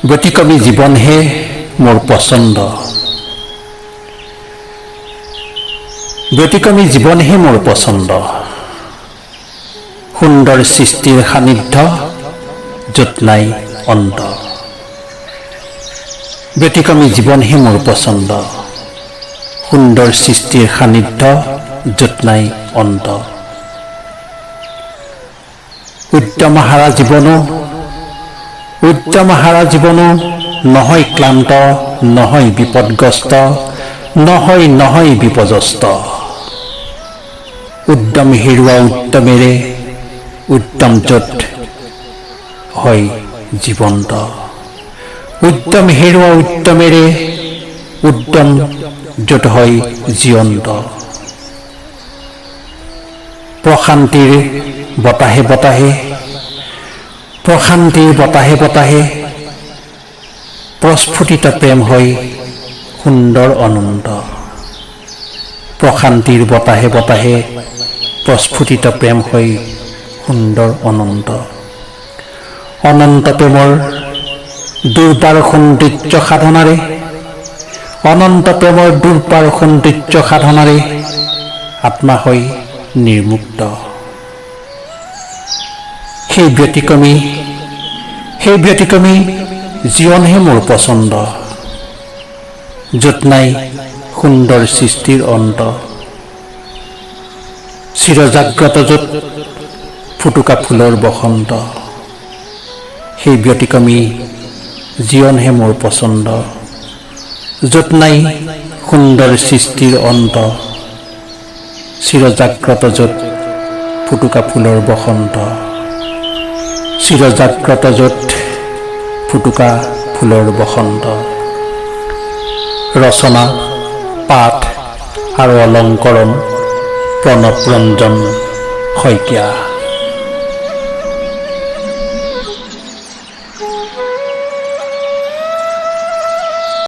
ব্যতিক্ৰমী জীৱনহে মোৰ পছন্দ। ব্যতিক্ৰমী জীৱনহে মোৰ পছন্দ। সুন্দৰ সৃষ্টিৰ সান্নিধ্য য'ত নাই অন্ত। ব্যতিক্ৰমী জীৱনহে মোৰ পছন্দ। সুন্দৰ সৃষ্টিৰ সান্নিধ্য য'ত নাই অন্ত। উদ্যমহাৰা জীৱনো নহয় ক্লান্ত, নহয় বিপদগ্ৰস্ত, নহয় বিপৰ্যস্ত। উদ্যম হেৰুৱা উদ্যমেৰে উদ্যম য'ত হয় জীৱন্ত। উদ্যম হেৰুৱা উদ্যমেৰে উদ্যম য'ত হয় জীৱন্ত। প্ৰশান্তিৰ বতাহে বতাহে প্ৰস্ফুটিত প্ৰেম হয় সুন্দৰ অনন্ত। প্ৰশান্তিৰ বতাহে প্ৰস্ফুটিত প্ৰেম হয় সুন্দৰ অনন্ত। অনন্ত প্ৰেমৰ দুৰ্বাৰ সৌন্দৰ্য সাধনাৰে, অনন্ত প্ৰেমৰ দুৰ্বাৰ সৌন্দৰ্য সাধনাৰে আত্মা হয় নিৰ্মুক্ত। সেই ব্যতিক্ৰমী জীৱনহে মোৰ পছন্দ। য'ত নাই সুন্দৰ সৃষ্টিৰ অন্ত। চিৰজাগ্ৰত য'ত ফুটুকা ফুলৰ বসন্ত। সেই ব্যতিক্ৰমী জীৱনহে মোৰ পছন্দ। য'ত নাই সুন্দৰ সৃষ্টিৰ অন্ত। চিৰজাগ্ৰত য'ত ফুটুকা ফুলৰ বসন্ত। চিৰজাগ্ৰত য'ত ফুটুকা ফুলৰ বসন্ত। ৰচনা, পাঠ আৰু অলংকৰণ প্ৰণৱ ৰঞ্জন শইকীয়া।